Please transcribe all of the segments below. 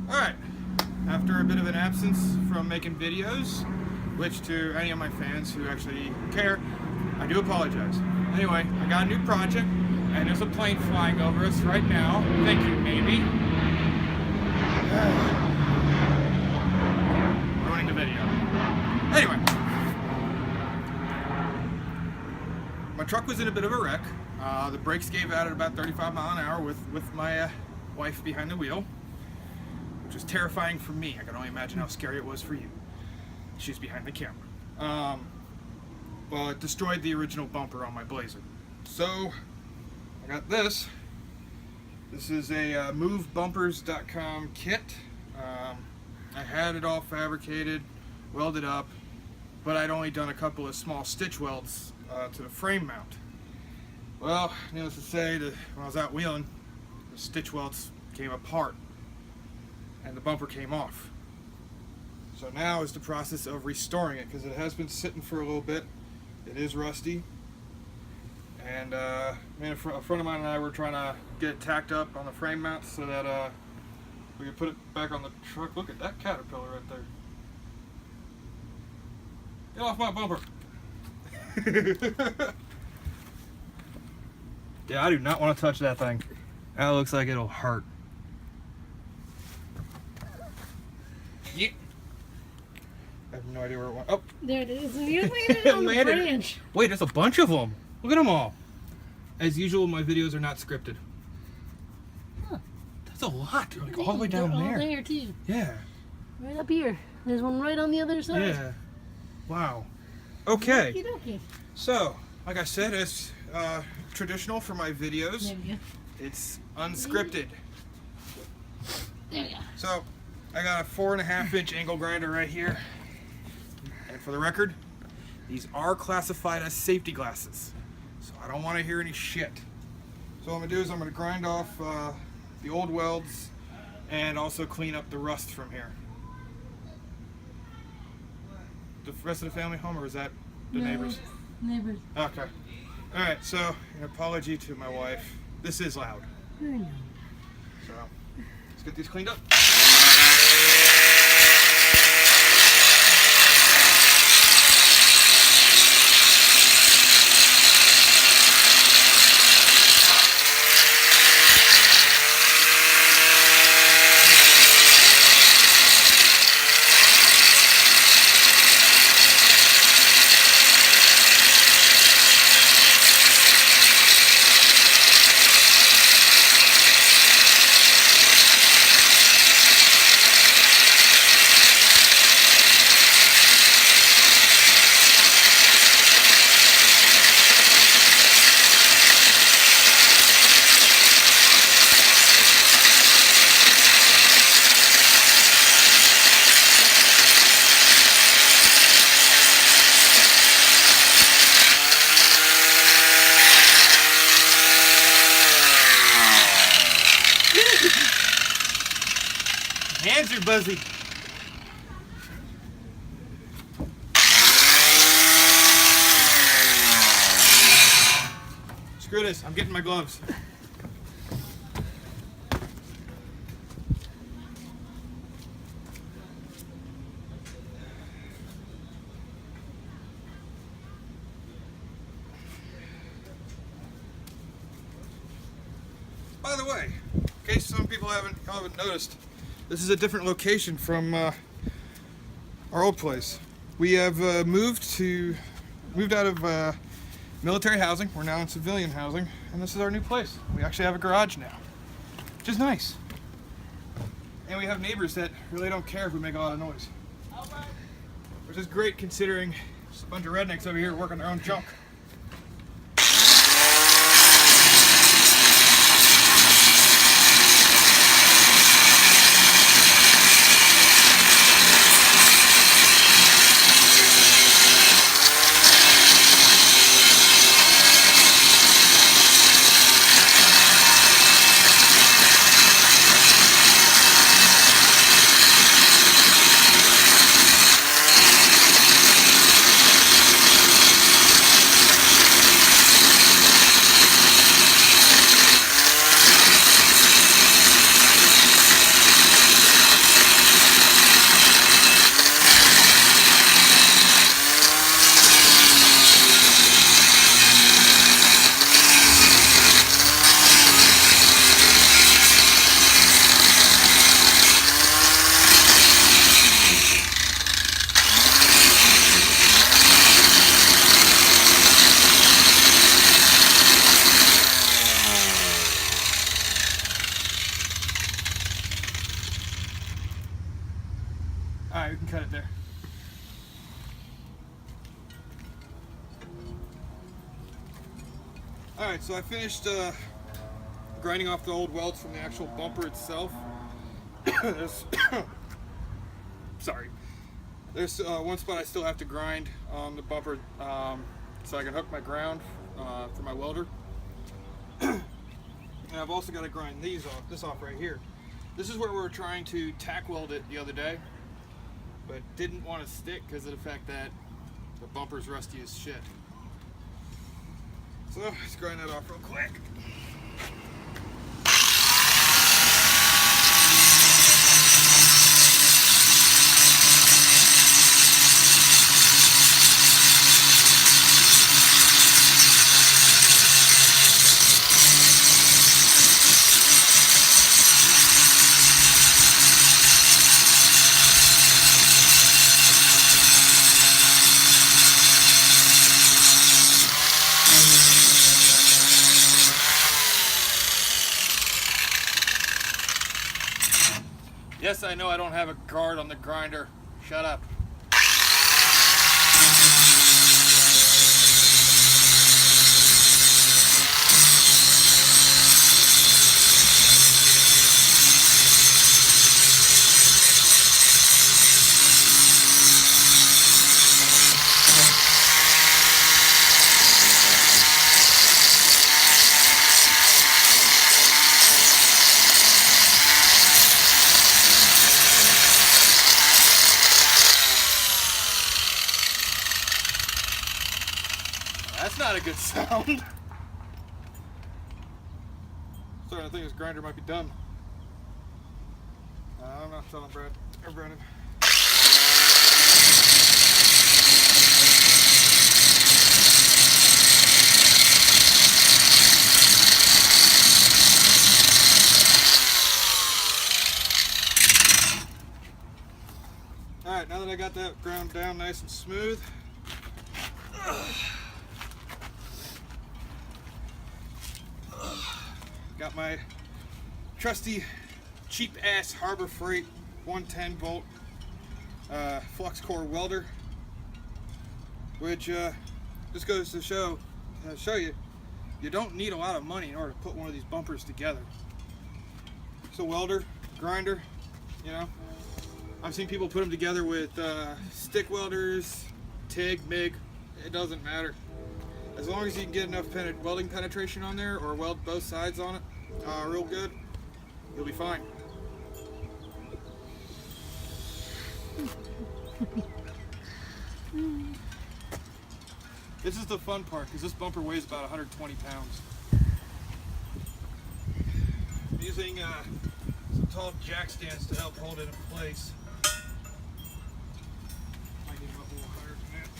Alright, after a bit of an absence from making videos, which to any of my fans who actually care, I do apologize. Anyway, I got a new project, and there's a plane flying over us right now. Thank you, maybe. Ruining the video. Anyway. My truck was in a bit of a wreck. The brakes gave out at about 35 miles an hour with my wife behind the wheel, which was terrifying for me. I can only imagine how scary it was for you. She's behind the camera. Well, it destroyed the original bumper on my Blazer. So, I got this. This is a movebumpers.com kit. I had it all fabricated, welded up, but I'd only done a couple of small stitch welds to the frame mount. Well, needless to say, when I was out wheeling, the stitch welds came apart and the bumper came off. So now is the process of restoring it, because it has been sitting for a little bit. It is rusty, and a friend of mine and I were trying to get it tacked up on the frame mount so that we could put it back on the truck. Look at that caterpillar right there. Get off my bumper. Yeah, I do not want to touch that thing. That looks like it'll hurt. Yeah. I have no idea where it went. Oh, there it is. You're landing on the branch. Wait, there's a bunch of them. Look at them all. As usual, my videos are not scripted. Huh. That's a lot. They're like all the way down all there. There too. Yeah. Right up here. There's one right on the other side. Yeah. Wow. Okay. Okey-dokey. So, like I said, it's traditional for my videos. There we go. It's unscripted. There we go. So, I got a 4.5-inch angle grinder right here. And for the record, these are classified as safety glasses. So I don't want to hear any shit. So what I'm going to do is I'm going to grind off the old welds and also clean up the rust from here. The rest of the family home, or is that the neighbors? Neighbors. Okay. Alright, so an apology to my wife. This is loud. I know. So let's get these cleaned up. Hands are buzzy. Screw this, I'm getting my gloves. By the way, in case some people haven't noticed, this is a different location from our old place. We have moved out of military housing. We're now in civilian housing, and this is our new place. We actually have a garage now, which is nice. And we have neighbors that really don't care if we make a lot of noise, which is great considering there's a bunch of rednecks over here working their own junk. Alright, we can cut it there. Alright, so I finished grinding off the old welds from the actual bumper itself. Sorry. There's one spot I still have to grind on the bumper so I can hook my ground for my welder. And I've also got to grind this off right here. This is where we were trying to tack weld it the other day, but didn't want to stick because of the fact that the bumper's rusty as shit. So let's grind that off real quick. Yes, I know I don't have a guard on the grinder. Shut up. That's not a good sound. Starting to think this grinder might be done. I'm not telling Brad or Brennan. Alright, now that I got that ground down nice and smooth, got my trusty cheap ass Harbor Freight 110 volt flux core welder, which just goes to show you don't need a lot of money in order to put one of these bumpers together. It's a welder, grinder, you know. I've seen people put them together with stick welders, TIG, MIG, it doesn't matter. As long as you can get enough welding penetration on there, or weld both sides on it real good, you'll be fine. This is the fun part, because this bumper weighs about 120 pounds. I'm using some tall jack stands to help hold it in place. Might get them up a little higher than that.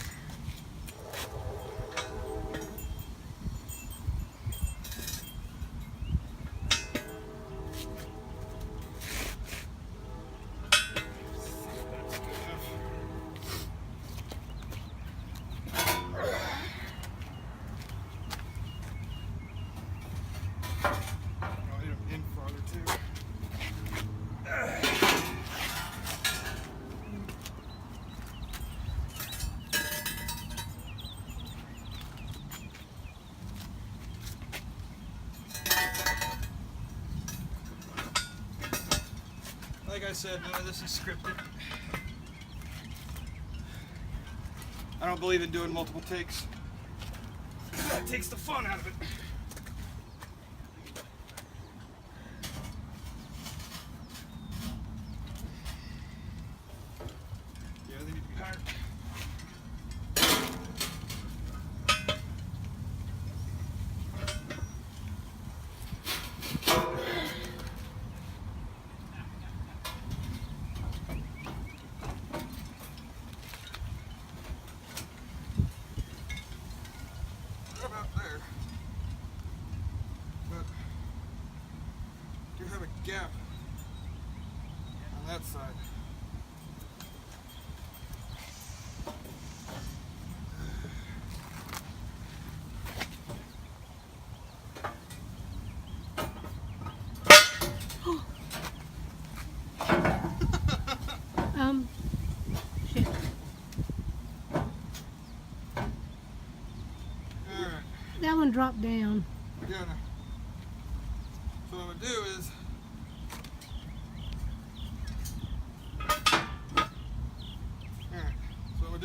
Like I said, none of this is scripted. I don't believe in doing multiple takes. That takes the fun out of it. Yeah, they need to be higher. Have a gap on that side. that one dropped down. Yeah. So what I'm gonna do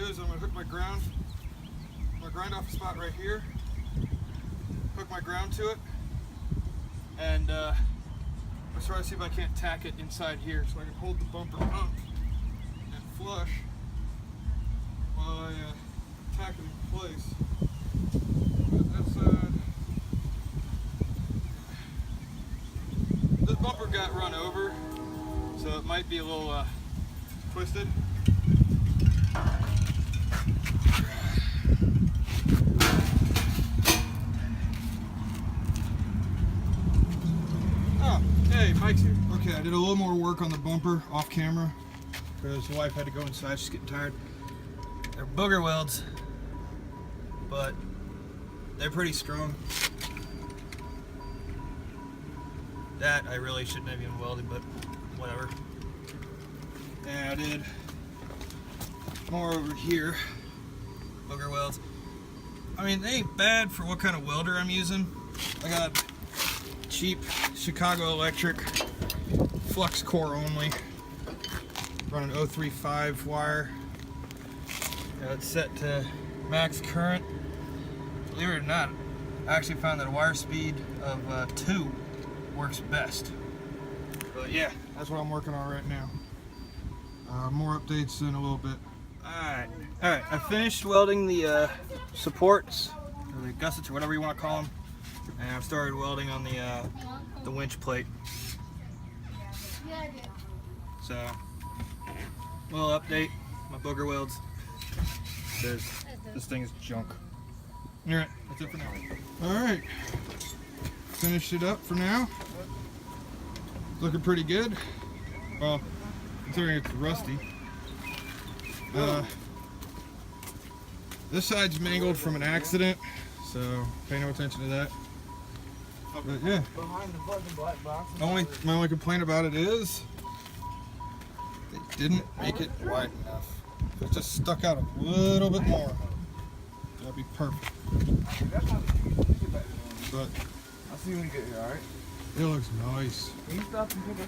is I'm gonna hook my ground. I'm gonna grind off a spot right here, hook my ground to it, and I'll try to see if I can't tack it inside here so I can hold the bumper up and flush while I tack it in place. But that's, this bumper got run over, so it might be a little twisted. Hey, Mike's here. Okay, I did a little more work on the bumper off camera because the wife had to go inside. She's getting tired. They're booger welds, but they're pretty strong. That I really shouldn't have even welded, but whatever. And I did more over here. Booger welds. I mean, they ain't bad for what kind of welder I'm using. I got cheap Chicago Electric flux core only, running 035 wire. It's set to max current. Believe it or not, I actually found that a wire speed of 2 works best. But yeah, that's what I'm working on right now. More updates in a little bit. Alright, I finished welding the supports, or the gussets, or whatever you want to call them. And I've started welding on the winch plate. So, little update, my booger welds. This thing is junk. Alright, that's it for now. Alright, finished it up for now. Looking pretty good. Well, considering it's rusty. This side's mangled from an accident, so pay no attention to that. But yeah, my only complaint about it is they didn't make it wide enough. If it just stuck out a little bit more, that'd be perfect. But I'll see you when you get here, alright? it looks nice. Can you stop and pick up